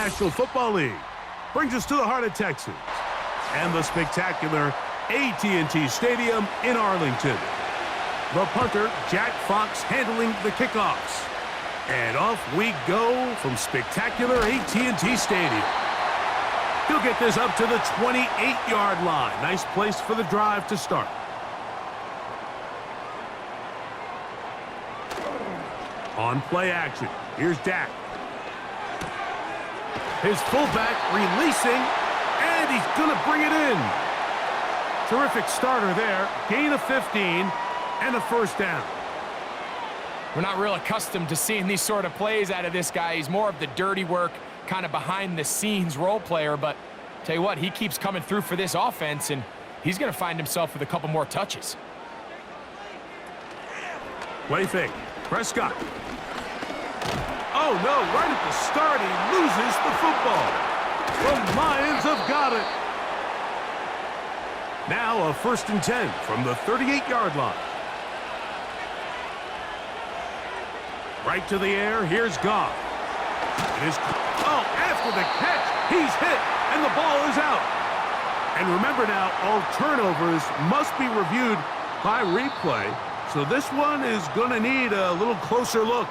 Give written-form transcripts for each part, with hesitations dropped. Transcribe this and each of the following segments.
National Football League. Brings us to the heart of Texas and the spectacular AT&T Stadium in Arlington. The punter, Jack Fox, handling the kickoffs. And off we go from spectacular AT&T Stadium. He'll get this up to the 28-yard line. Nice place for the drive to start. On play action, here's Dak. His fullback releasing, and he's going to bring it in. Terrific starter there. Gain of 15 and a first down. We're not real accustomed to seeing these sort of plays out of this guy. He's more of the dirty work, kind of behind-the-scenes role player, but tell you what, he keeps coming through for this offense, and he's going to find himself with a couple more touches. Play fake. Prescott. Oh, no, right at the start, he loses the football. The Lions have got it. Now a 1st and 10 from the 38-yard line. Right to the air, here's Goff. It is, oh, after the catch, he's hit, and the ball is out. And remember now, all turnovers must be reviewed by replay, so this one is going to need a little closer look.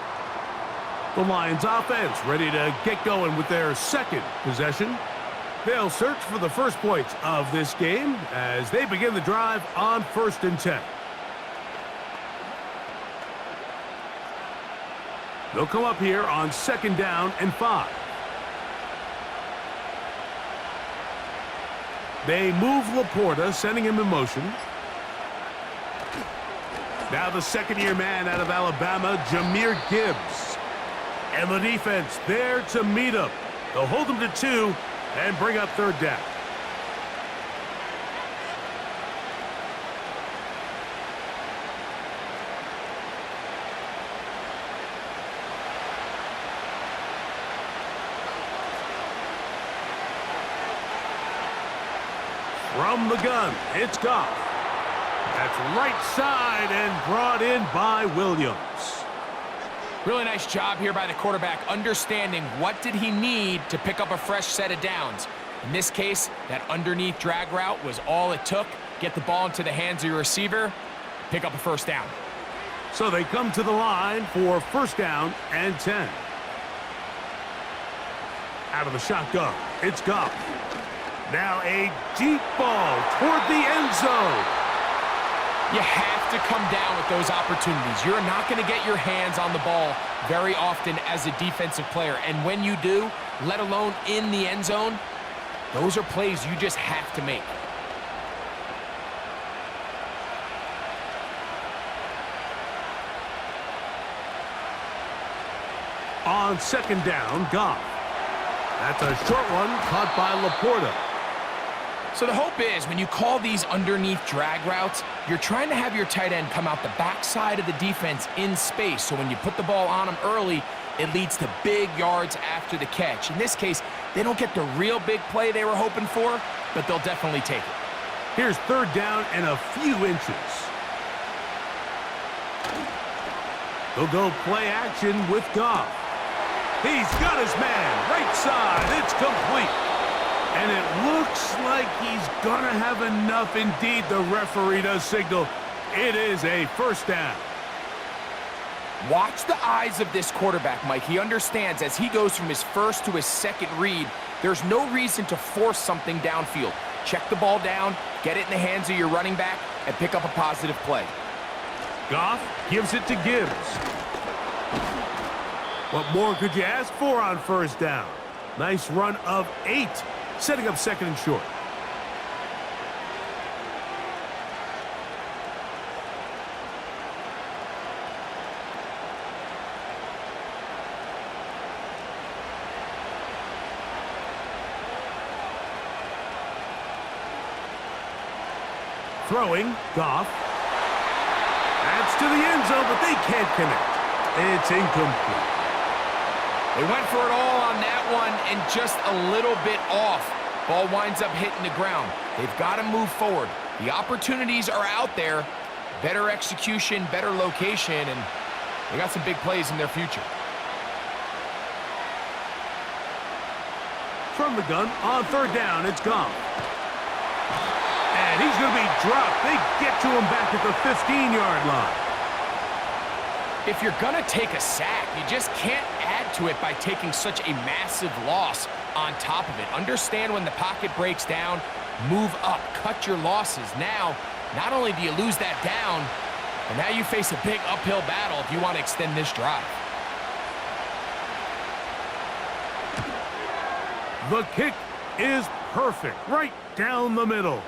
The Lions offense ready to get going with their second possession. They'll search for the first points of this game as they begin the drive on 1st and 10. They'll come up here on 2nd down and 5. They move Laporta, sending him in motion. Now the second-year man out of Alabama, Jahmyr Gibbs. And the defense there to meet him. They'll hold him to 2 and bring up 3rd down. From the gun, it's Goff. That's right side and brought in by Williams. Really nice job here by the quarterback, understanding what did he need to pick up a fresh set of downs. In this case, that underneath drag route was all it took. Get the ball into the hands of your receiver, pick up a first down. So they come to the line for 1st down and 10. Out of the shotgun, it's Goff. Now a deep ball toward the end zone. You have to come down with those opportunities. You're not going to get your hands on the ball very often as a defensive player. And when you do, let alone in the end zone, those are plays you just have to make. On 2nd down, Goff. That's a short one caught by Laporta. So the hope is when you call these underneath drag routes, you're trying to have your tight end come out the backside of the defense in space. So when you put the ball on him early, it leads to big yards after the catch. In this case, they don't get the real big play they were hoping for, but they'll definitely take it. Here's 3rd down and a few inches. They'll go play action with Goff. He's got his man, right side, it's complete. And it looks like he's going to have enough. Indeed, the referee does signal it is a 1st down. Watch the eyes of this quarterback, Mike. He understands as he goes from his first to his second read, there's no reason to force something downfield. Check the ball down, get it in the hands of your running back, and pick up a positive play. Goff gives it to Gibbs. What more could you ask for on 1st down? Nice run of 8. Setting up 2nd and short. Throwing, Goff. That's to the end zone, but they can't connect. It's incomplete. They went for it all on that one and just a little bit off. Ball winds up hitting the ground. They've got to move forward. The opportunities are out there. Better execution, better location, and they got some big plays in their future. From the gun, on third down, it's gone. And he's going to be dropped. They get to him back at the 15-yard line. If you're going to take a sack, you just can't add to it by taking such a massive loss on top of it. Understand when the pocket breaks down, move up, cut your losses. Now, not only do you lose that down, but now you face a big uphill battle if you want to extend this drive. The kick is perfect, right down the middle.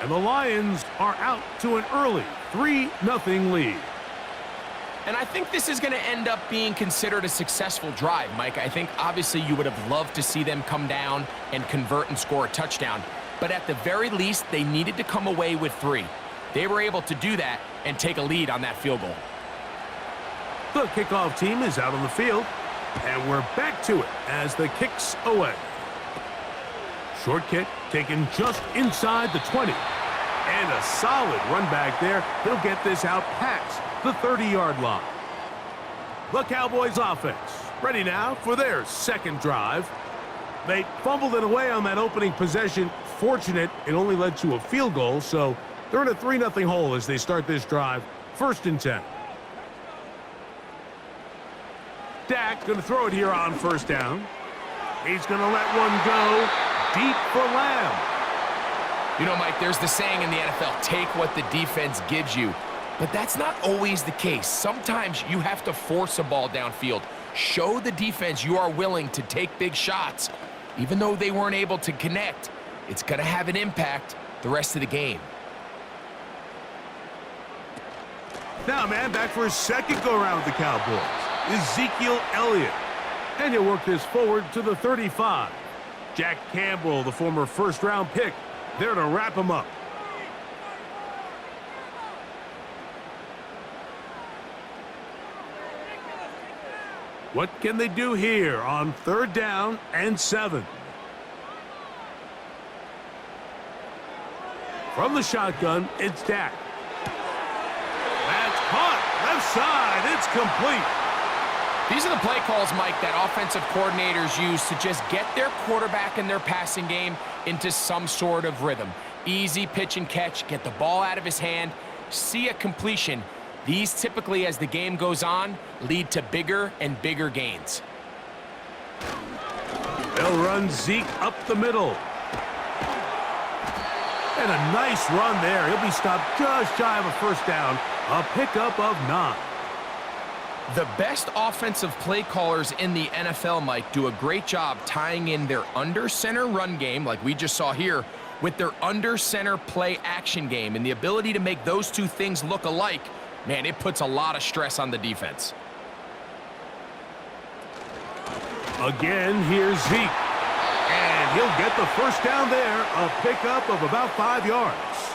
And the Lions are out to an early 3-0 lead. And I think this is going to end up being considered a successful drive, Mike. I think obviously you would have loved to see them come down and convert and score a touchdown. But at the very least, they needed to come away with 3. They were able to do that and take a lead on that field goal. The kickoff team is out on the field, and we're back to it as the kick's away. Short kick taken just inside the 20. And a solid run back there. He'll get this out past the 30-yard line. The Cowboys offense ready now for their second drive. They fumbled it away on that opening possession. Fortunate it only led to a field goal, so they're in a 3-0 hole as they start this drive. 1st and 10. Dak going to throw it here on 1st down. He's going to let one go deep for Lamb. You know, Mike, there's the saying in the NFL, take what the defense gives you. But that's not always the case. Sometimes you have to force a ball downfield. Show the defense you are willing to take big shots. Even though they weren't able to connect, it's going to have an impact the rest of the game. Now, man, back for his second go-around with the Cowboys. Ezekiel Elliott. And he'll work this forward to the 35. Jack Campbell, the former first-round pick, there to wrap him up. What can they do here on 3rd down and 7? From the shotgun, it's Dak. That's caught. Left side. It's complete. These are the play calls, Mike, that offensive coordinators use to just get their quarterback and their passing game into some sort of rhythm. Easy pitch and catch, get the ball out of his hand, see a completion. These typically, as the game goes on, lead to bigger and bigger gains. They'll run Zeke up the middle. And a nice run there. He'll be stopped just shy of a 1st down. A pickup of 9. The best offensive play callers in the NFL, Mike, do a great job tying in their under-center run game, like we just saw here, with their under-center play action game. And the ability to make those two things look alike, man, it puts a lot of stress on the defense. Again, here's Zeke. And he'll get the 1st down there, a pickup of about 5 yards.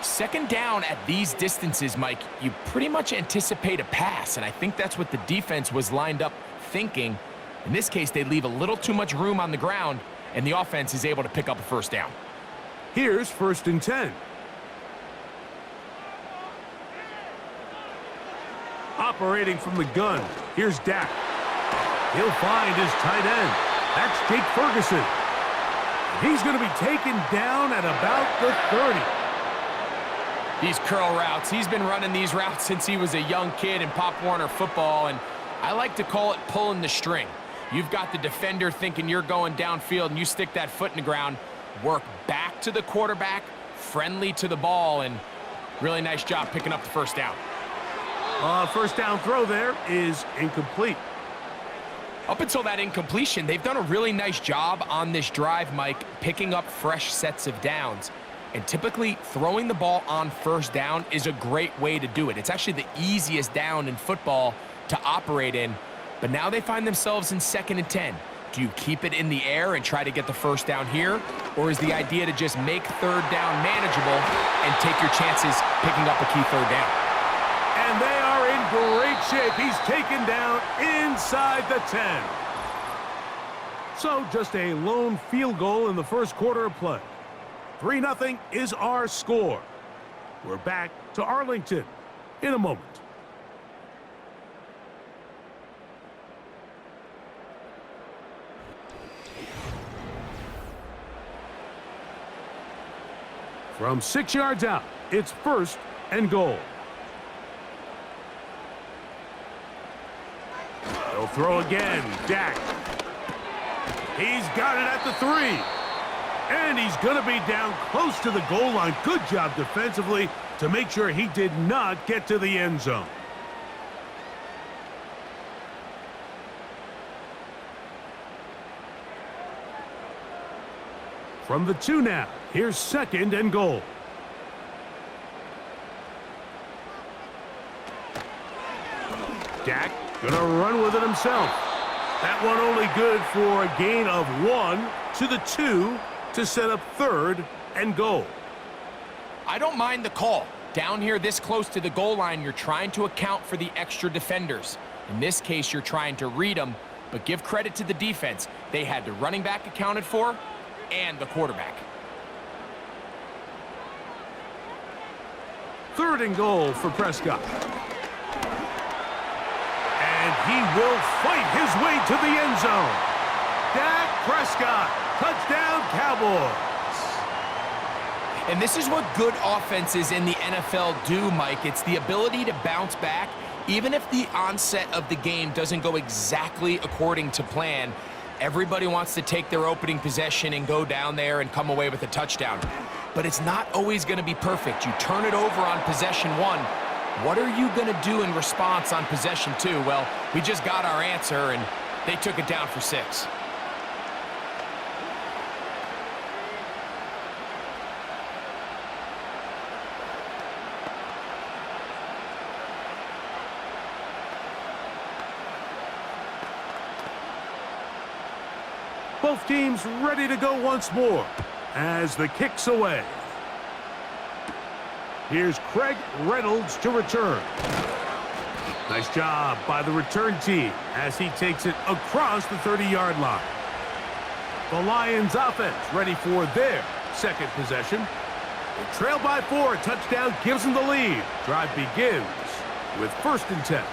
2nd down at these distances, Mike, you pretty much anticipate a pass, and I think that's what the defense was lined up thinking. In this case, they leave a little too much room on the ground, and the offense is able to pick up a 1st down. Here's 1st and 10. Operating from the gun, here's Dak. He'll find his tight end. That's Jake Ferguson. He's going to be taken down at about the 30. These curl routes, he's been running these routes since he was a young kid in Pop Warner football, and I like to call it pulling the string. You've got the defender thinking you're going downfield, and you stick that foot in the ground, work back to the quarterback, friendly to the ball, and really nice job picking up the 1st down. 1st down throw there is incomplete. Up until that incompletion, they've done a really nice job on this drive, Mike, picking up fresh sets of downs. And typically, throwing the ball on 1st down is a great way to do it. It's actually the easiest down in football to operate in. But now they find themselves in 2nd and 10. Do you keep it in the air and try to get the 1st down here? Or is the idea to just make 3rd down manageable and take your chances picking up a key 3rd down? And they are in great shape. He's taken down inside the 10. So just a lone field goal in the 1st quarter of play. 3-0 is our score. We're back to Arlington in a moment. From 6 yards out, it's 1st and goal. He'll throw again. Dak. He's got it at the 3. And he's going to be down close to the goal line. Good job defensively to make sure he did not get to the end zone. From the 2 now, here's 2nd and goal. Dak gonna run with it himself. That one only good for a gain of 1 to the 2 to set up 3rd and goal. I don't mind the call. Down here this close to the goal line, you're trying to account for the extra defenders. In this case, you're trying to read them, but give credit to the defense. They had the running back accounted for and the quarterback. 3rd and goal for Prescott. And he will fight his way to the end zone. Dak Prescott, touchdown Cowboys. And this is what good offenses in the NFL do, Mike. It's the ability to bounce back, even if the onset of the game doesn't go exactly according to plan. Everybody wants to take their opening possession and go down there and come away with a touchdown. But it's not always going to be perfect. You turn it over on possession 1. What are you going to do in response on possession 2? Well, we just got our answer, and they took it down for 6. Both teams ready to go once more as the kick's away. Here's Craig Reynolds to return. Nice job by the return team as he takes it across the 30-yard line. The Lions offense ready for their 2nd possession. They trail by 4. Touchdown gives them the lead. Drive begins with 1st and 10.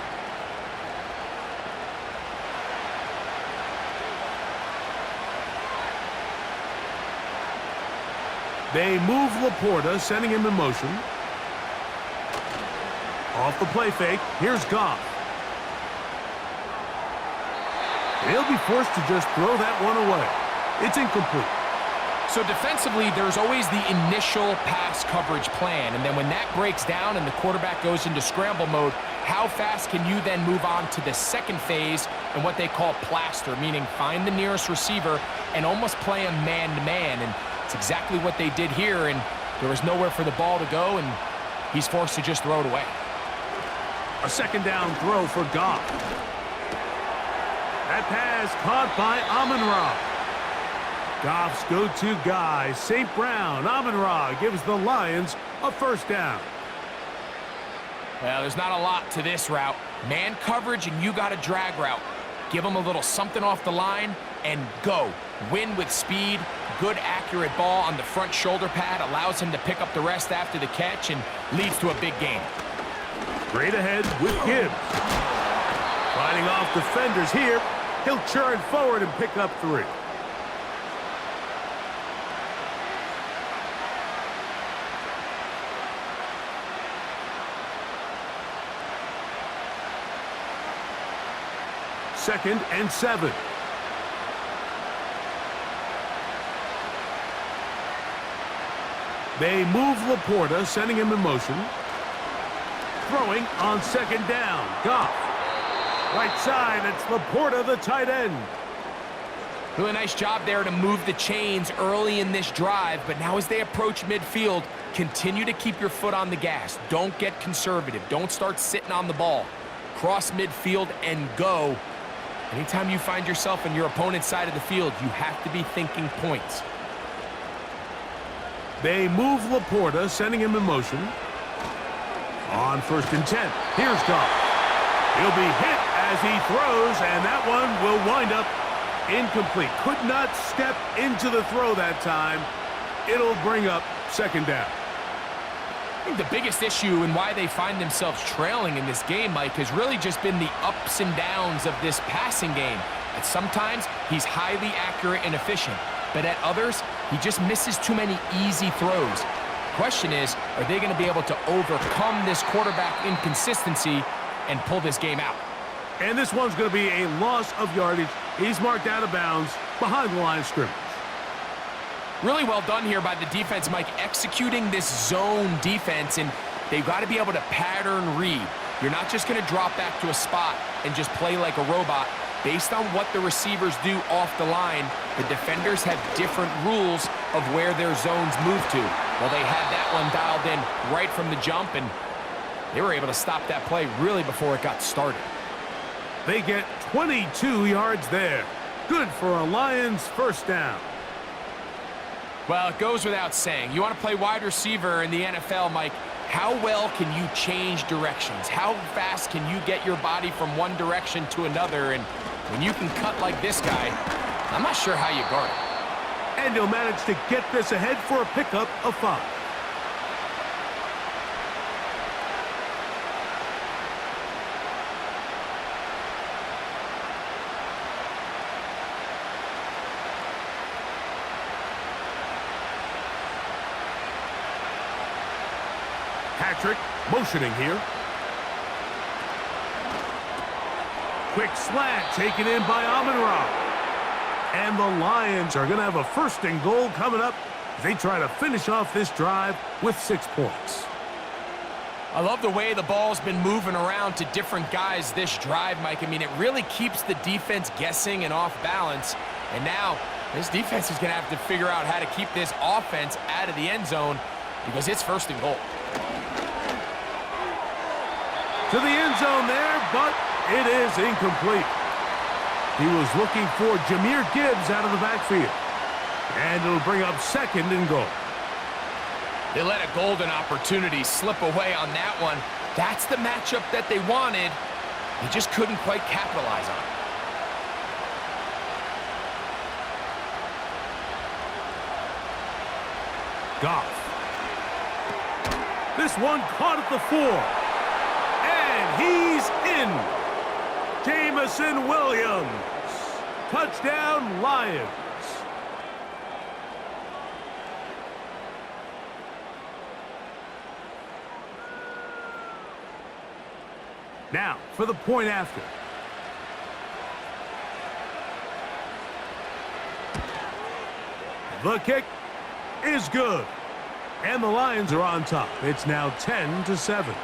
They move Laporta, sending him in motion. Off the play fake, here's Goff. He'll be forced to just throw that one away. It's incomplete. So defensively, there's always the initial pass coverage plan, and then when that breaks down and the quarterback goes into scramble mode, how fast can you then move on to the 2nd phase and what they call plaster, meaning find the nearest receiver and almost play him man-to-man. And it's exactly what they did here, and there was nowhere for the ball to go, and he's forced to just throw it away. A 2nd down throw for Goff. That pass caught by Amon-Ra. Goff's go-to guy, St. Brown. Amon-Ra gives the Lions a 1st down. Well, there's not a lot to this route. Man coverage, and you got a drag route. Give him a little something off the line and go. Win with speed. Good, accurate ball on the front shoulder pad allows him to pick up the rest after the catch and leads to a big gain. Straight ahead with Gibbs. Fighting off defenders here. He'll churn forward and pick up 3. Second and 7. They move Laporta, sending him in motion. Throwing on 2nd down. Goff. Right side, it's Laporta, the tight end. Really nice job there to move the chains early in this drive, but now as they approach midfield, continue to keep your foot on the gas. Don't get conservative. Don't start sitting on the ball. Cross midfield and go. Anytime you find yourself on your opponent's side of the field, you have to be thinking points. They move Laporta, sending him in motion. On 1st and 10, here's Goff. He'll be hit as he throws, and that one will wind up incomplete. Could not step into the throw that time. It'll bring up 2nd down. I think the biggest issue and why they find themselves trailing in this game, Mike, has really just been the ups and downs of this passing game. At sometimes, he's highly accurate and efficient, but at others, he just misses too many easy throws. question is, are they going to be able to overcome this quarterback inconsistency and pull this game out? And this one's going to be a loss of yardage. He's marked out of bounds behind the line of scrimmage. Really well done here by the defense, Mike, executing this zone defense, and they've got to be able to pattern read. You're not just going to drop back to a spot and just play like a robot. Based on what the receivers do off the line, the defenders have different rules of where their zones move to. Well, they had that one dialed in right from the jump, and they were able to stop that play really before it got started. They get 22 yards there. Good for a Lions first down. Well, it goes without saying. You want to play wide receiver in the NFL, Mike, how well can you change directions? How fast can you get your body from one direction to another? And when you can cut like this guy, I'm not sure how you guard it. And he'll manage to get this ahead for a pickup of 5. Patrick motioning here. Quick slant taken in by Amon-Ra. And the Lions are going to have a 1st and goal coming up as they try to finish off this drive with 6 points. I love the way the ball's been moving around to different guys this drive, Mike. I mean, it really keeps the defense guessing and off balance. And now this defense is going to have to figure out how to keep this offense out of the end zone because it's 1st and goal. To the end zone there, but it is incomplete. He was looking for Jahmyr Gibbs out of the backfield. And it'll bring up 2nd and goal. They let a golden opportunity slip away on that one. That's the matchup that they wanted. They just couldn't quite capitalize on it. Goff. This one caught at the 4. And he's in. Jameson Williams. Touchdown, Lions. Now, for the point after. The kick is good. And the Lions are on top. It's now 10-7.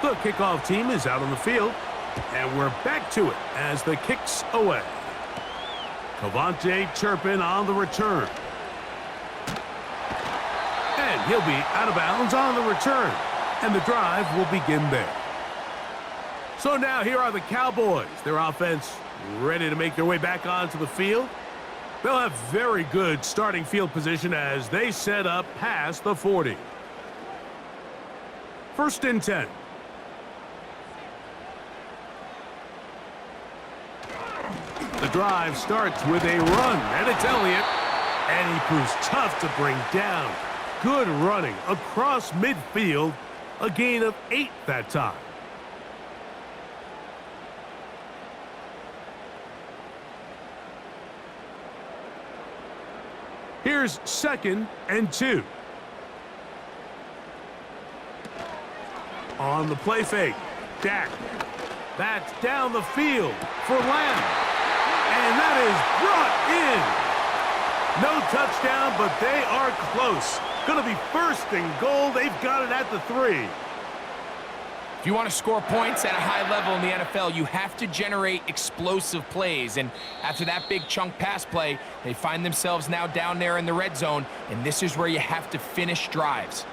The kickoff team is out on the field, and we're back to it as the kick's away. Cavante Turpin on the return. And he'll be out of bounds on the return, and the drive will begin there. So now here are the Cowboys. Their offense ready to make their way back onto the field. They'll have very good starting field position as they set up past the 40. 1st and 10. The drive starts with a run, and it's Elliott. And he proves tough to bring down. Good running across midfield. A gain of 8 that time. Here's 2nd and 2. On the play fake, Dak. That's down the field for Lamb. And that is brought in. No touchdown, but they are close. Going to be 1st and goal. They've got it at the 3. If you want to score points at a high level in the NFL, you have to generate explosive plays. And after that big chunk pass play, they find themselves now down there in the red zone. And this is where you have to finish drives.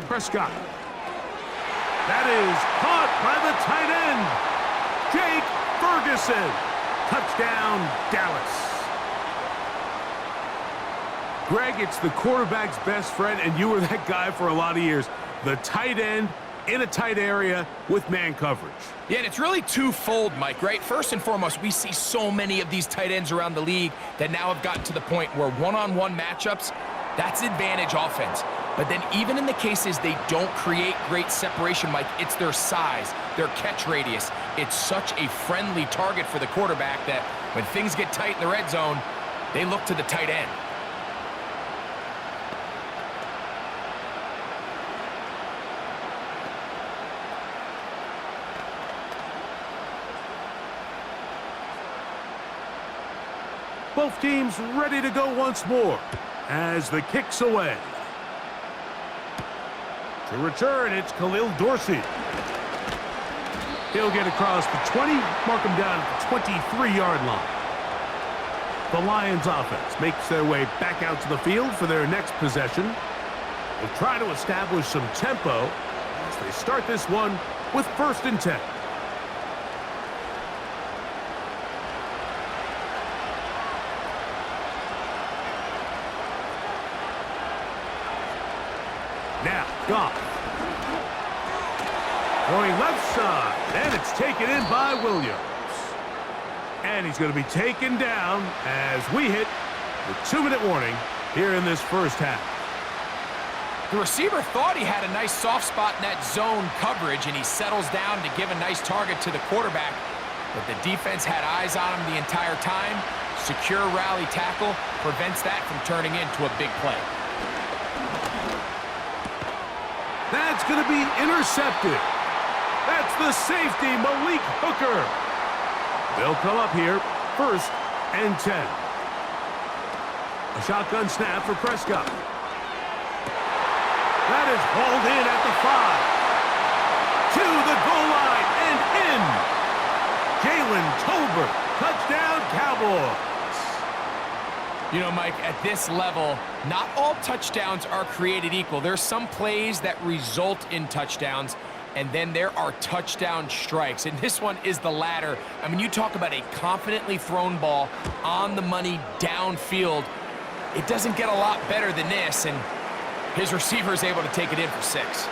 Prescott. That is caught by the tight end, Jake Ferguson. Touchdown, Dallas. Greg, it's the quarterback's best friend, and you were that guy for a lot of years. The tight end in a tight area with man coverage. Yeah, and it's really twofold, Mike, right? First and foremost, we see so many of these tight ends around the league that now have gotten to the point where one-on-one matchups, that's advantage offense. But then even in the cases they don't create great separation, Mike, it's their size, their catch radius. It's such a friendly target for the quarterback that when things get tight in the red zone, they look to the tight end. Both teams ready to go once more as the kick's away. To return, it's Khalil Dorsey. He'll get across the 20, mark him down at the 23-yard line. The Lions offense makes their way back out to the field for their next possession. They'll try to establish some tempo as they start this one with 1st and 10. Now, Goff. Throwing left side, and it's taken in by Williams. And he's going to be taken down as we hit the 2-minute warning here in this first half. The receiver thought he had a nice soft spot in that zone coverage, and he settles down to give a nice target to the quarterback. But the defense had eyes on him the entire time. Secure rally tackle prevents that from turning into a big play. That's going to be intercepted. That's the safety, Malik Hooker. They'll come up here, 1st and 10. A shotgun snap for Prescott. That is hauled in at the 5. To the goal line and in. Jalen Tolbert, touchdown Cowboys. You know, Mike, at this level, not all touchdowns are created equal. There's some plays that result in touchdowns, and then there are touchdown strikes. And this one is the latter. I mean, you talk about a confidently thrown ball on the money downfield. It doesn't get a lot better than this, and his receiver is able to take it in for 6.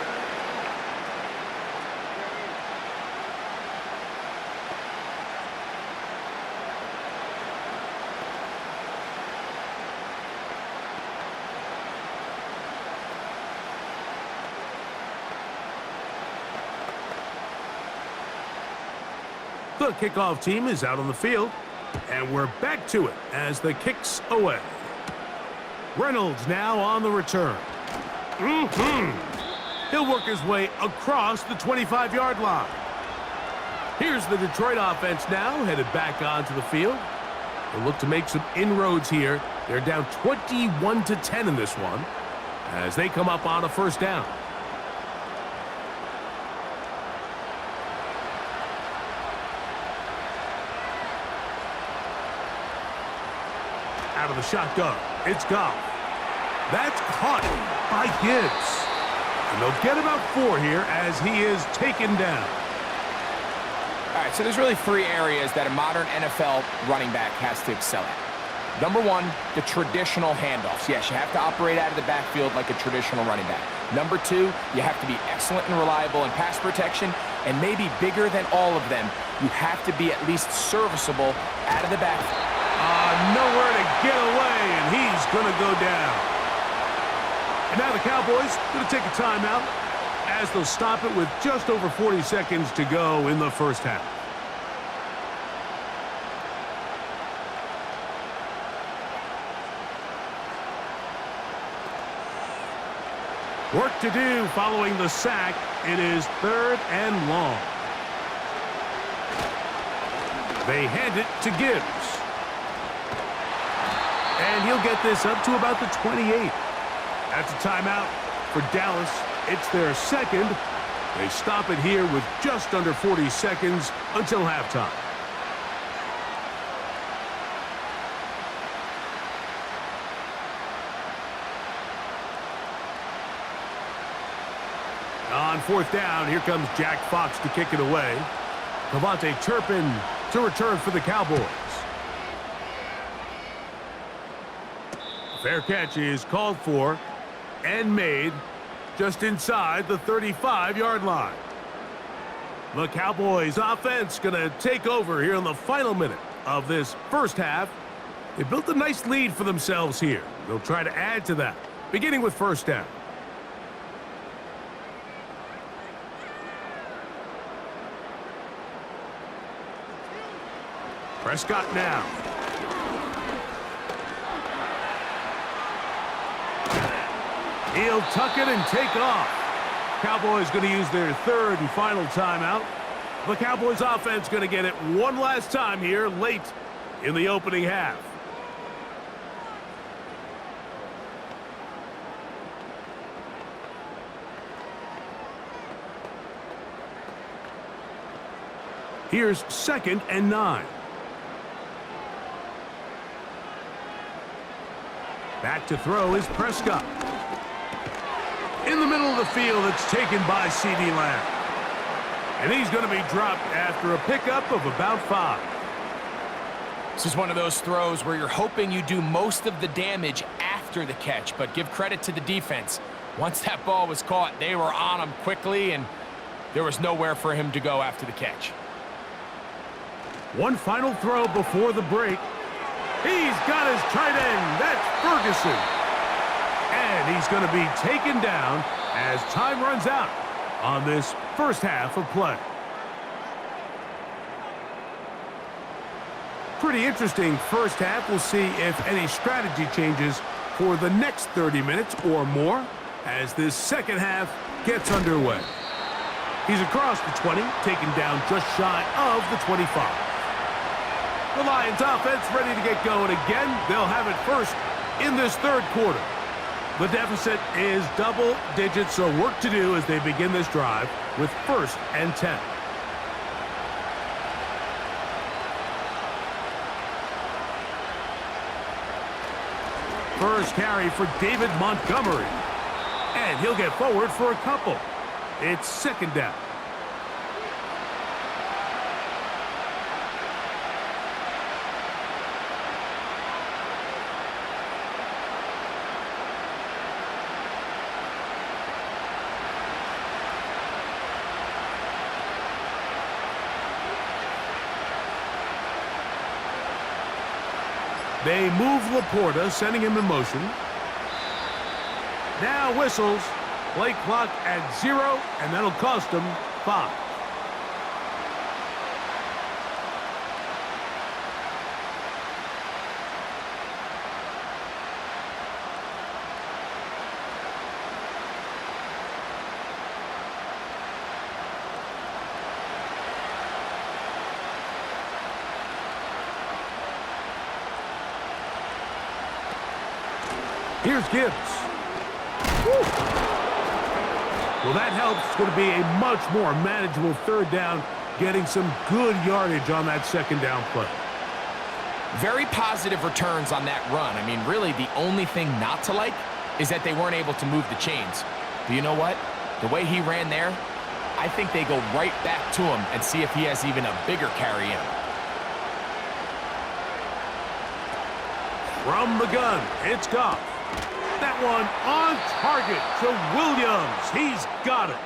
The kickoff team is out on the field, and we're back to it as the kick's away. Reynolds now on the return. He'll work his way across the 25-yard line. Here's the Detroit offense now, headed back onto the field. They'll look to make some inroads here. They're down 21-10 in this one as they come up on a 1st down. Out of the shotgun, it's Goff. That's caught by Gibbs. And they'll get about 4 here as he is taken down. All right, so there's really 3 areas that a modern NFL running back has to excel at. Number 1, the traditional handoffs. Yes, you have to operate out of the backfield like a traditional running back. Number 2, you have to be excellent and reliable in pass protection, and maybe bigger than all of them, you have to be at least serviceable out of the backfield. Nowhere to get away, and he's going to go down. And now the Cowboys going to take a timeout as they'll stop it with just over 40 seconds to go in the first half. Work to do following the sack. It is 3rd and long. They hand it to Gibbs. And he'll get this up to about the 28. That's a timeout for Dallas. It's their 2nd. They stop it here with just under 40 seconds until halftime. On 4th down, here comes Jack Fox to kick it away. Devontae Turpin to return for the Cowboys. Fair catch is called for and made just inside the 35-yard line. The Cowboys offense going to take over here in the final minute of this first half. They built a nice lead for themselves here. They'll try to add to that, beginning with first down. Prescott now. He'll tuck it and take off. Cowboys going to use their third and final timeout. The Cowboys offense going to get it one last time here late in the opening half. Here's 2nd and 9. Back to throw is Prescott. In the middle of the field, it's taken by C.D. Lamb. And he's going to be dropped after a pickup of about 5. This is one of those throws where you're hoping you do most of the damage after the catch, but give credit to the defense. Once that ball was caught, they were on him quickly, and there was nowhere for him to go after the catch. One final throw before the break. He's got his tight end. That's Ferguson. And he's going to be taken down as time runs out on this first half of play. Pretty interesting first half. We'll see if any strategy changes for the next 30 minutes or more as this second half gets underway. He's across the 20, taken down just shy of the 25. The Lions offense ready to get going again. They'll have it first in this third quarter. The deficit is double digits, so work to do as they begin this drive with 1st and 10. First carry for David Montgomery. And he'll get forward for a couple. It's 2nd down. They move Laporta, sending him in motion. Now whistles. Play clock at 0, and that'll cost them 5. Here's Gibbs. Woo. Well, that helps. It's going to be a much more manageable 3rd down, getting some good yardage on that 2nd down play. Very positive returns on that run. I mean, really, the only thing not to like is that they weren't able to move the chains. But you know what? The way he ran there, I think they go right back to him and see if he has even a bigger carry in. From the gun, it's Goff. That one on target to Williams. He's got it.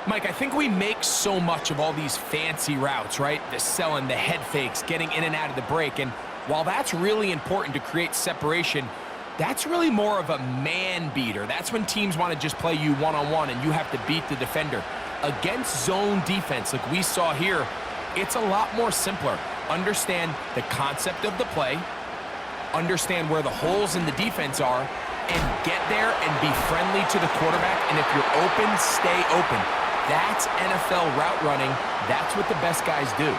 Mike, I think we make so much of all these fancy routes, right? The selling, the head fakes, getting in and out of the break. And while that's really important to create separation, that's really more of a man beater. That's when teams want to just play you one-on-one and you have to beat the defender. Against zone defense, like we saw here, it's a lot more simpler. Understand the concept of the play, understand where the holes in the defense are, and get there and be friendly to the quarterback. And if you're open, stay open. That's NFL route running. That's what the best guys do.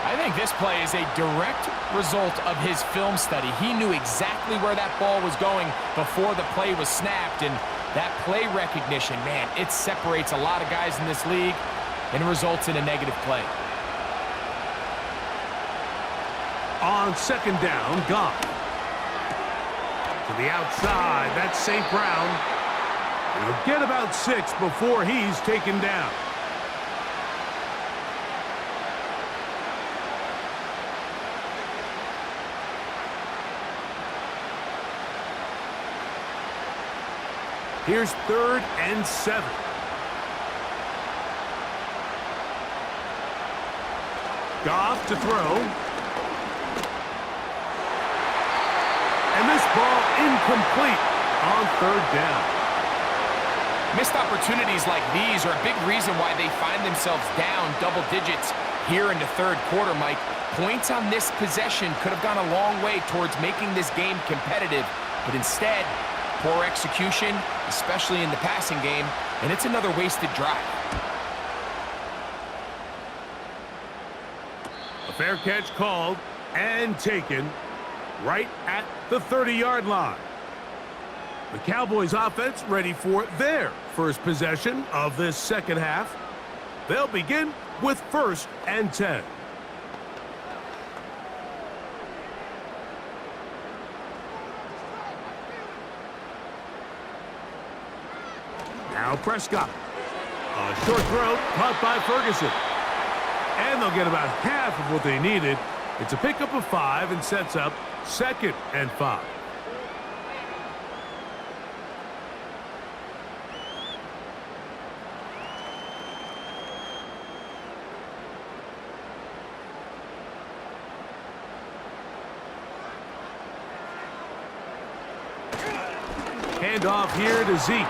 I think this play is a direct result of his film study. He knew exactly where that ball was going before the play was snapped, and that play recognition, man, it separates a lot of guys in this league and results in a negative play. On 2nd down, Goff. To the outside, that's St. Brown. He'll get about 6 before he's taken down. Here's 3rd and 7. Goff to throw. And this ball incomplete on 3rd down. Missed opportunities like these are a big reason why they find themselves down double digits here in the 3rd quarter, Mike. Points on this possession could have gone a long way towards making this game competitive, but instead, poor execution, especially in the passing game, and it's another wasted drive. A fair catch called and taken right at the 30-yard line. The Cowboys offense ready for their first possession of this second half. They'll begin with 1st and 10. Now Prescott. A short throw caught by Ferguson. And they'll get about half of what they needed. It's a pickup of 5 and sets up 2nd and 5. Hand off here to Zeke.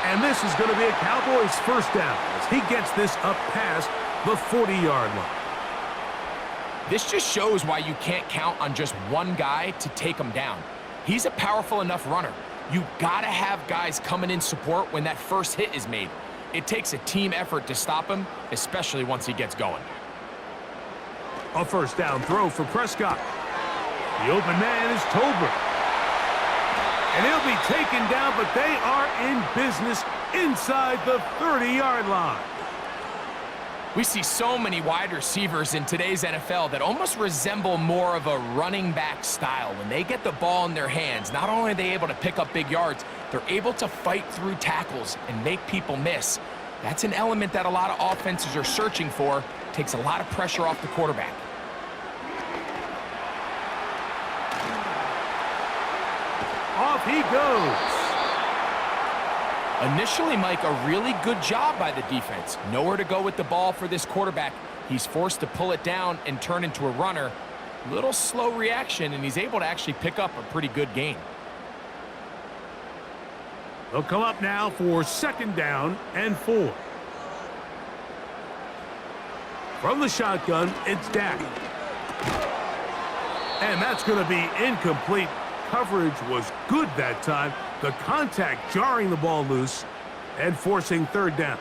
And this is going to be a Cowboys first down as he gets this up past the 40-yard line. This just shows why you can't count on just one guy to take him down. He's a powerful enough runner. You gotta have guys coming in support when that first hit is made. It takes a team effort to stop him, especially once he gets going. A first down throw for Prescott. The open man is Tolbert. And he'll be taken down, but they are in business inside the 30-yard line. We see so many wide receivers in today's NFL that almost resemble more of a running back style. When they get the ball in their hands, not only are they able to pick up big yards, they're able to fight through tackles and make people miss. That's an element that a lot of offenses are searching for. Takes a lot of pressure off the quarterback. Off he goes. Initially, Mike, a really good job by the defense. Nowhere to go with the ball for this quarterback. He's forced to pull it down and turn into a runner. Little slow reaction, and he's able to actually pick up a pretty good gain. They'll come up now for 2nd down and 4. From the shotgun, it's Dak. And that's going to be incomplete. Coverage was good that time. The contact jarring the ball loose and forcing 3rd down.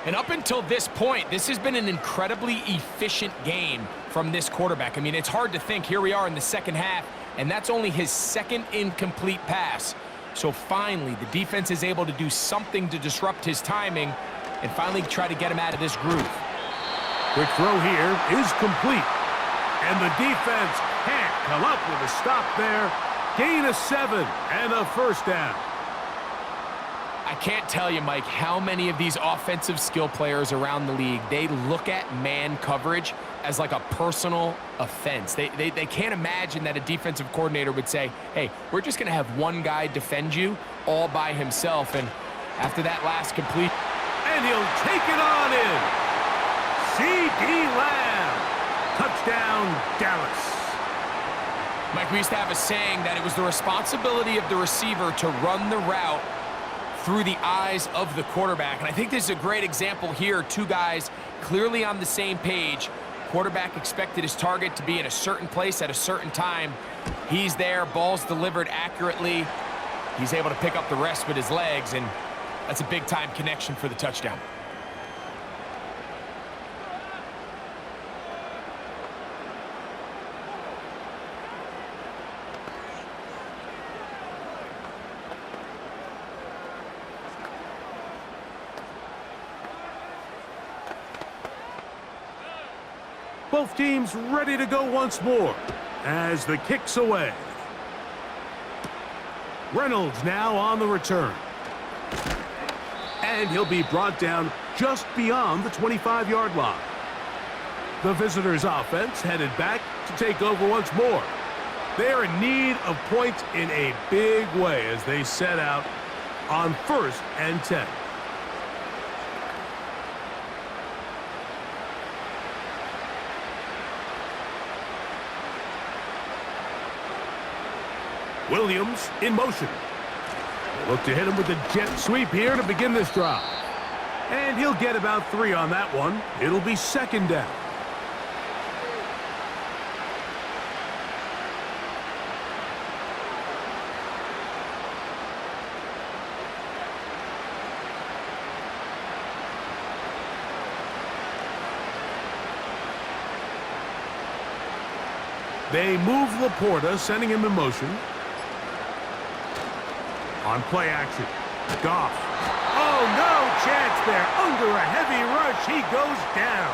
And up until this point, this has been an incredibly efficient game from this quarterback. I mean, it's hard to think. Here we are in the second half, and that's only his 2nd incomplete pass. So finally, the defense is able to do something to disrupt his timing and finally try to get him out of this groove. Quick throw here is complete. And the defense can't come up with a stop there. Gain of 7 and a first down. I can't tell you, Mike, how many of these offensive skill players around the league, they look at man coverage as like a personal offense. They can't imagine that a defensive coordinator would say, hey, we're just going to have one guy defend you all by himself. And after that last complete... And he'll take it on in. C.D. Lamb. Touchdown, Dallas. Mike, we used to have a saying that it was the responsibility of the receiver to run the route through the eyes of the quarterback. And I think this is a great example here. Two guys clearly on the same page. Quarterback expected his target to be in a certain place at a certain time. He's there, ball's delivered accurately. He's able to pick up the rest with his legs, and that's a big-time connection for the touchdown. Both teams ready to go once more as the kick's away. Reynolds now on the return. And he'll be brought down just beyond the 25-yard line. The visitors' offense headed back to take over once more. They're in need of points in a big way as they set out on 1st and 10. Williams in motion. They look to hit him with the jet sweep here to begin this drive. And he'll get about 3 on that one. It'll be 2nd down. They move Laporta, sending him in motion. On play action, Goff. Oh, no chance there. Under a heavy rush, he goes down.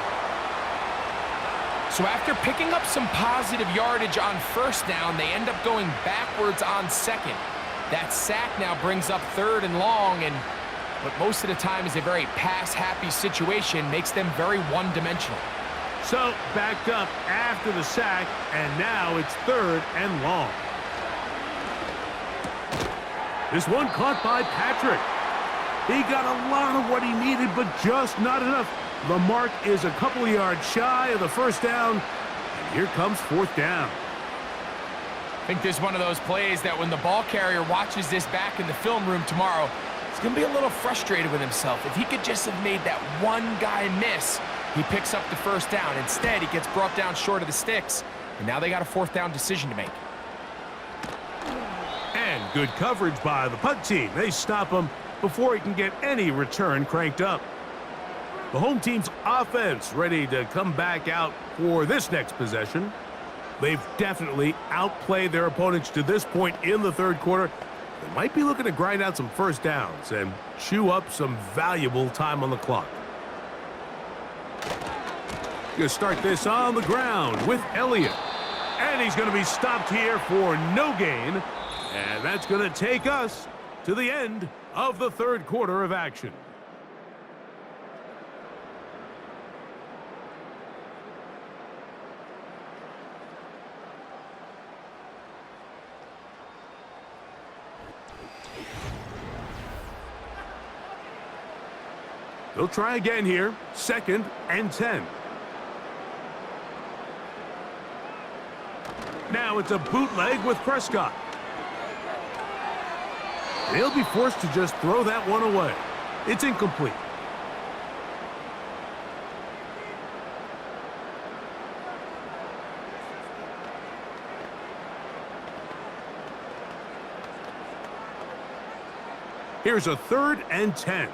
So after picking up some positive yardage on 1st down, they end up going backwards on 2nd. That sack now brings up 3rd and long, and what most of the time is a very pass-happy situation makes them very one-dimensional. So backed up after the sack, and now it's 3rd and long. This one caught by Patrick. He got a lot of what he needed, but just not enough. The mark is a couple of yards shy of the 1st down, and here comes 4th down. I think this is one of those plays that when the ball carrier watches this back in the film room tomorrow, he's going to be a little frustrated with himself. If he could just have made that one guy miss, he picks up the 1st down. Instead, he gets brought down short of the sticks, and now they got a 4th down decision to make. And good coverage by the punt team. They stop him before he can get any return cranked up. The home team's offense ready to come back out for this next possession. They've definitely outplayed their opponents to this point in the 3rd quarter. They might be looking to grind out some 1st downs and chew up some valuable time on the clock. Going to start this on the ground with Elliott. And he's going to be stopped here for no gain. And that's going to take us to the end of the 3rd quarter of action. They'll try again here. 2nd and 10. Now it's a bootleg with Prescott. They'll be forced to just throw that one away. It's incomplete. Here's a 3rd and 10.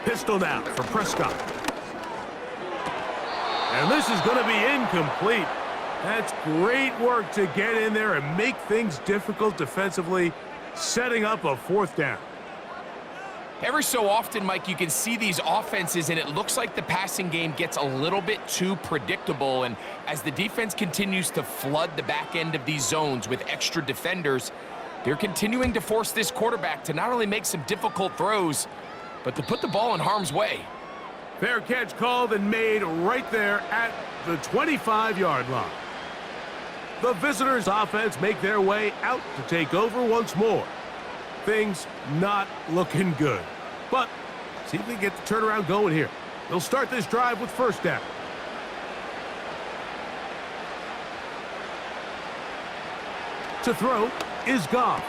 Pistol now for Prescott. And this is going to be incomplete. That's great work to get in there and make things difficult defensively, setting up a 4th down. Every so often, Mike, you can see these offenses, and it looks like the passing game gets a little bit too predictable. And as the defense continues to flood the back end of these zones with extra defenders, they're continuing to force this quarterback to not only make some difficult throws, but to put the ball in harm's way. Fair catch called and made right there at the 25-yard line. The visitors' offense make their way out to take over once more. Things not looking good. But see if they get the turnaround going here. They'll start this drive with 1st down. To throw is Goff.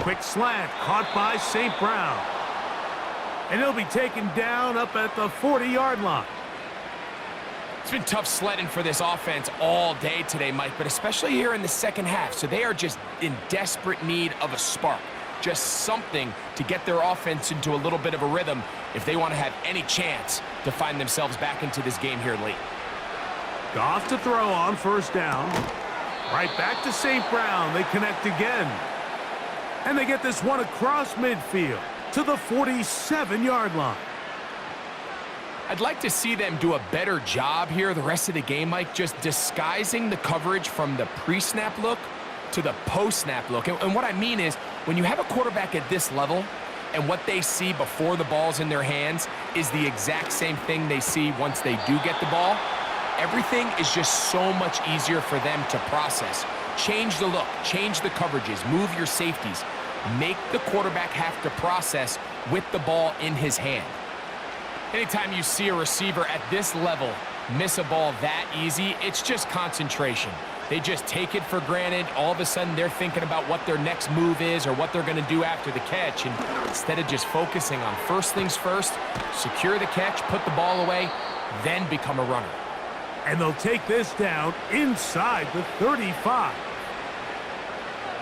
Quick slant caught by St. Brown. And he'll be taken down up at the 40-yard line. It's been tough sledding for this offense all day today, Mike, but especially here in the 2nd half. So they are just in desperate need of a spark, just something to get their offense into a little bit of a rhythm if they want to have any chance to find themselves back into this game here late. Goff to throw on 1st down. Right back to St. Brown. They connect again. And they get this one across midfield to the 47-yard line. I'd like to see them do a better job here the rest of the game, Mike, just disguising the coverage from the pre-snap look to the post-snap look. And what I mean is, when you have a quarterback at this level, and what they see before the ball's in their hands is the exact same thing they see once they do get the ball, everything is just so much easier for them to process. Change the look, change the coverages, move your safeties. Make the quarterback have to process with the ball in his hand. Anytime you see a receiver at this level miss a ball that easy, it's just concentration. They just take it for granted. All of a sudden, they're thinking about what their next move is or what they're going to do after the catch. And instead of just focusing on first things first, secure the catch, put the ball away, then become a runner. And they'll take this down inside the 35.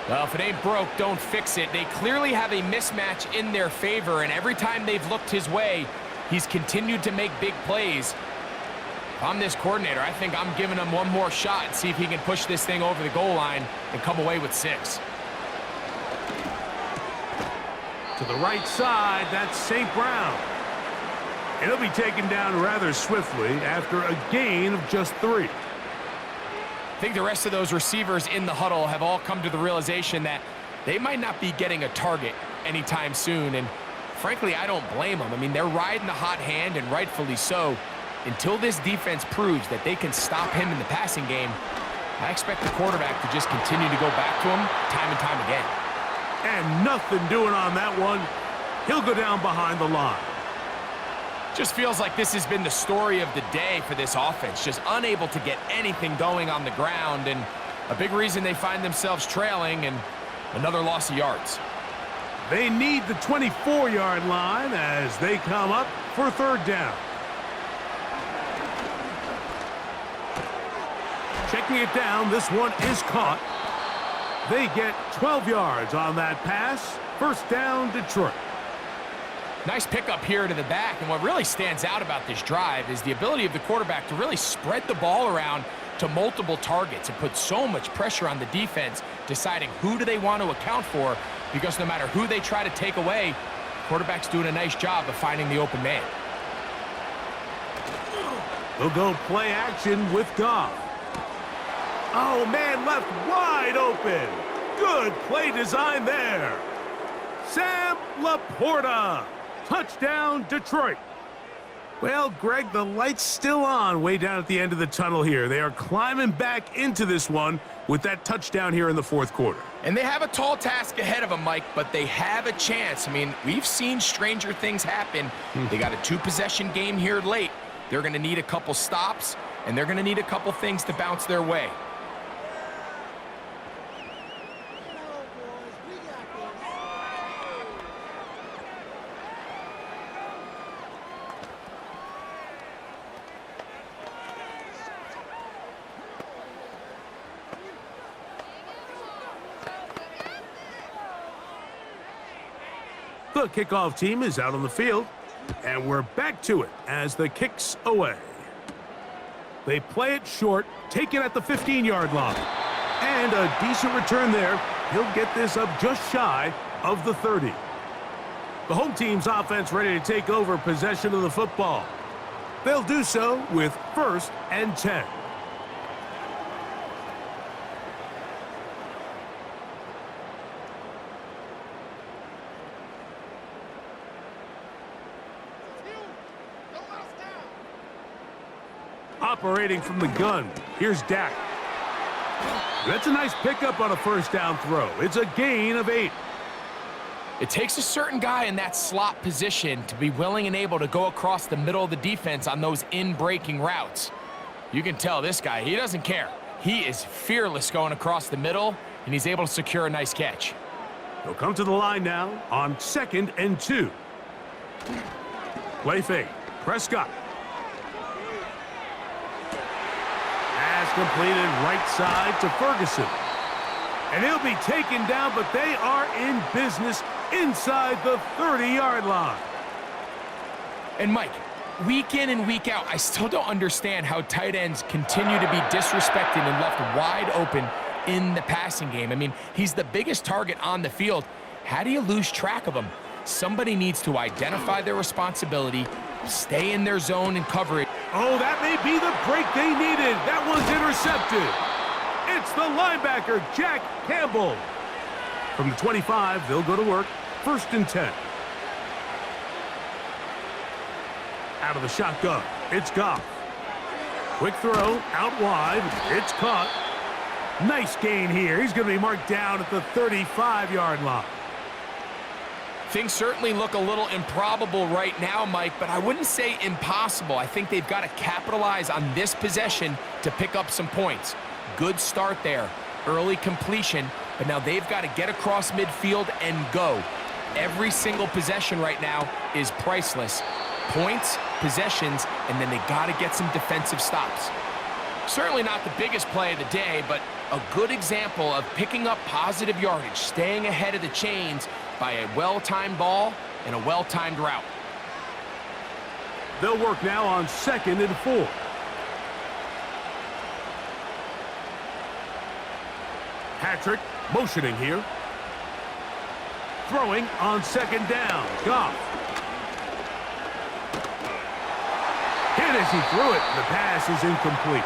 Well, if it ain't broke, don't fix it. They clearly have a mismatch in their favor, and every time they've looked his way, he's continued to make big plays. If I'm this coordinator, I think I'm giving him one more shot and see if he can push this thing over the goal line and come away with 6. To the right side, that's St. Brown. And he'll be taken down rather swiftly after a gain of just 3. I think the rest of those receivers in the huddle have all come to the realization that they might not be getting a target anytime soon. And frankly, I don't blame them. I mean, they're riding the hot hand, and rightfully so. Until this defense proves that they can stop him in the passing game, I expect the quarterback to just continue to go back to him time and time again. And nothing doing on that one. He'll go down behind the line. Just feels like this has been the story of the day for this offense. Just unable to get anything going on the ground, and a big reason they find themselves trailing, and another loss of yards. They need the 24-yard line as they come up for 3rd down. Checking it down, this one is caught. They get 12 yards on that pass. 1st down, Detroit. Nice pickup here to the back, and what really stands out about this drive is the ability of the quarterback to really spread the ball around to multiple targets and put so much pressure on the defense, deciding who do they want to account for, because no matter who they try to take away, the quarterback's doing a nice job of finding the open man. They'll go play action with Goff. Oh, man, left wide open. Good play design there. Sam Laporta. Touchdown, Detroit. Well, Greg, the light's still on way down at the end of the tunnel here. They are climbing back into this one with that touchdown here in the 4th quarter. And they have a tall task ahead of them, Mike, but they have a chance. I mean, we've seen stranger things happen. They got a 2-possession game here late. They're going to need a couple stops, and they're going to need a couple things to bounce their way. The kickoff team is out on the field, and we're back to it as the kick's away. They play it short, take it at the 15-yard line. And a decent return there. He'll get this up just shy of the 30. The home team's offense ready to take over possession of the football. They'll do so with 1st and 10. Operating from the gun, here's Dak. That's a nice pickup on a 1st down throw. It's a gain of 8. It takes a certain guy in that slot position to be willing and able to go across the middle of the defense on those in-breaking routes. You can tell this guy, he doesn't care. He is fearless going across the middle, and he's able to secure a nice catch. He'll come to the line now on 2nd and 2. Play fake. Prescott. Pass completed right side to Ferguson. And he'll be taken down, but they are in business inside the 30-yard line. And Mike, week in and week out, I still don't understand how tight ends continue to be disrespected and left wide open in the passing game. I mean, he's the biggest target on the field. How do you lose track of him? Somebody needs to identify their responsibility, stay in their zone and cover it. Oh, that may be the break they needed. That one's intercepted. It's the linebacker, Jack Campbell. From the 25, they'll go to work. 1st and 10. Out of the shotgun, it's Goff. Quick throw, out wide, it's caught. Nice gain here. He's going to be marked down at the 35-yard line. Things certainly look a little improbable right now, Mike, but I wouldn't say impossible. I think they've got to capitalize on this possession to pick up some points. Good start there. Early completion, but now they've got to get across midfield and go. Every single possession right now is priceless. Points, possessions, and then they got to get some defensive stops. Certainly not the biggest play of the day, but a good example of picking up positive yardage, staying ahead of the chains by a well-timed ball and a well-timed route. They'll work now on 2nd and 4. Patrick motioning here. Throwing on 2nd down. Goff. Hit as he threw it. The pass is incomplete.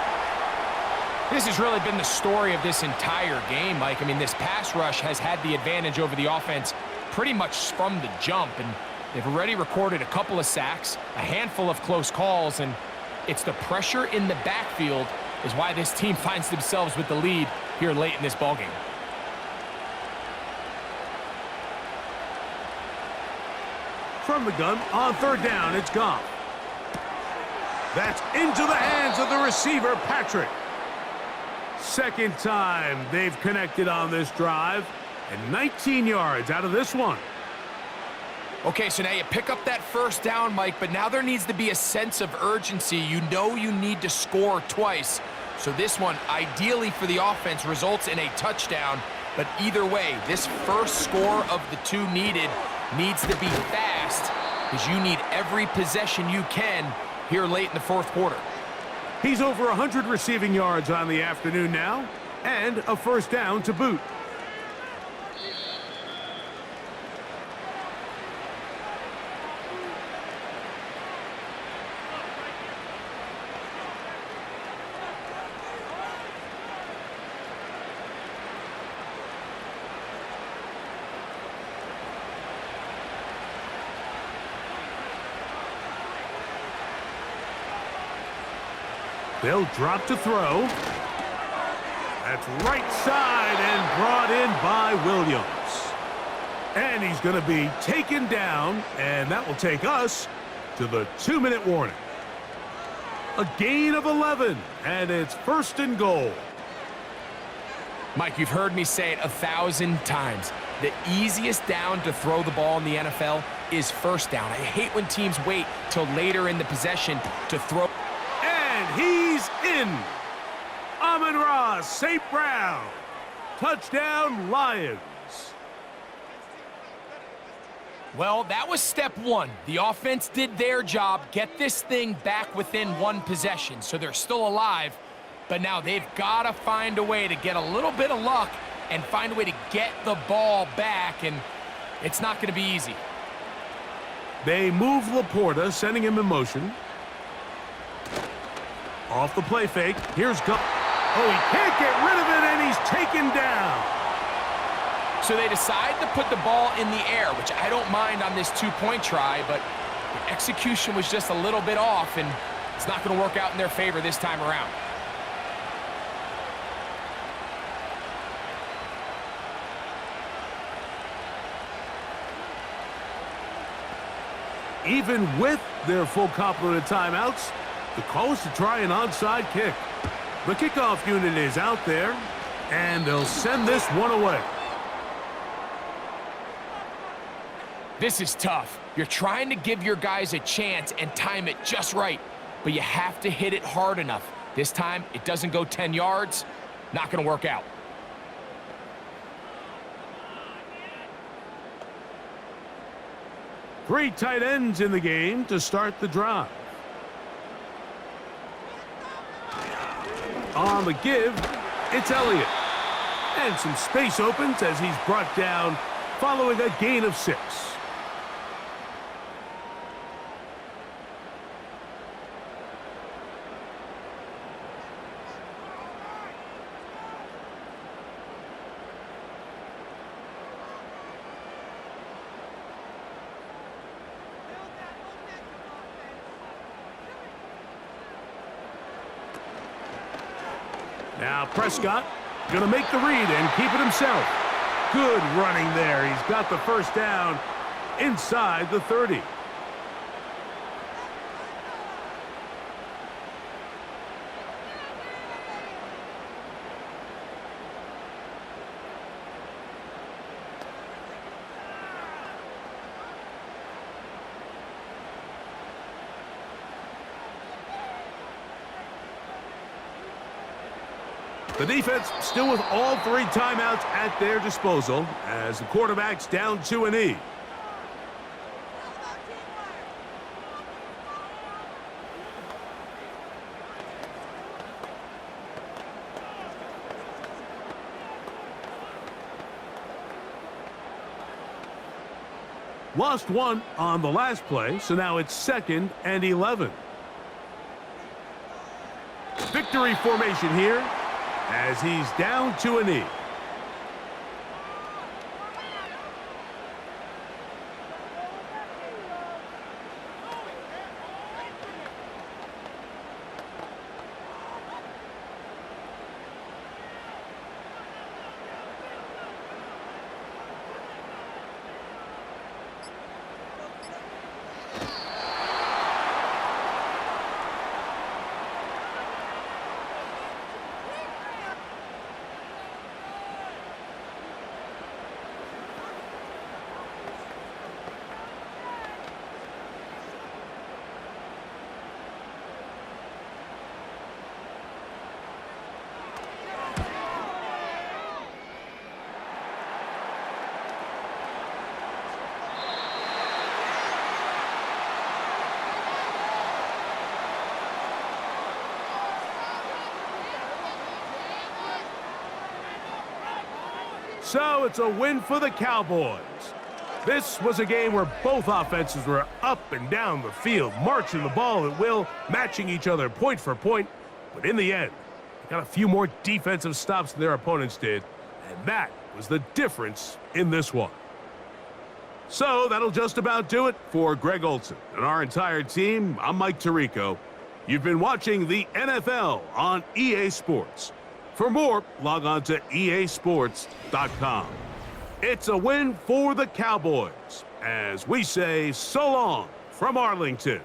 This has really been the story of this entire game, Mike. I mean, this pass rush has had the advantage over the offense pretty much from the jump, and they've already recorded a couple of sacks, a handful of close calls, and it's the pressure in the backfield is why this team finds themselves with the lead here late in this ballgame. From the gun, on 3rd down, it's Goff. That's into the hands of the receiver, Patrick. Second time they've connected on this drive, and 19 yards out of this one. Okay, so now you pick up that 1st down, Mike, but now there needs to be a sense of urgency. You know you need to score twice. So this one, ideally for the offense, results in a touchdown. But either way, this first score of the 2 needed needs to be fast, because you need every possession you can here late in the 4th quarter. He's over 100 receiving yards on the afternoon now, and a 1st down to boot. They'll drop to throw. That's right side and brought in by Williams. And he's going to be taken down, and that will take us to the 2-minute warning. A gain of 11, and it's 1st and goal. Mike, you've heard me say it 1,000 times. The easiest down to throw the ball in the NFL is 1st down. I hate when teams wait till later in the possession to throw. He's in. Amon-Ra St. Brown. Touchdown, Lions. Well, that was step 1. The offense did their job, get this thing back within 1 possession, so they're still alive. But now they've got to find a way to get a little bit of luck and find a way to get the ball back, and it's not going to be easy. They move Laporta, sending him in motion. Off the play fake, here's Goff. Oh, he can't get rid of it, and he's taken down. So they decide to put the ball in the air, which I don't mind on this 2-point try, but the execution was just a little bit off, and it's not going to work out in their favor this time around. Even with their full complement of timeouts, the call is to try an onside kick. The kickoff unit is out there, and they'll send this one away. This is tough. You're trying to give your guys a chance and time it just right, but you have to hit it hard enough. This time, it doesn't go 10 yards. Not going to work out. Three tight ends in the game to start the drive. On the give, it's Elliott. And some space opens as he's brought down following a gain of 6. Now Prescott going to make the read and keep it himself. Good running there. He's got the first down inside the 30. The defense still with all 3 timeouts at their disposal as the quarterback's down to a knee. Lost 1 on the last play, so now it's 2nd and 11. Victory formation here, as he's down to a knee. So it's a win for the Cowboys. This was a game where both offenses were up and down the field, marching the ball at will, matching each other point for point. But in the end, they got a few more defensive stops than their opponents did, and that was the difference in this one. So that'll just about do it for Greg Olson and our entire team. I'm Mike Tirico. You've been watching the NFL on EA Sports. For more, log on to easports.com. It's a win for the Cowboys, as we say so long from Arlington.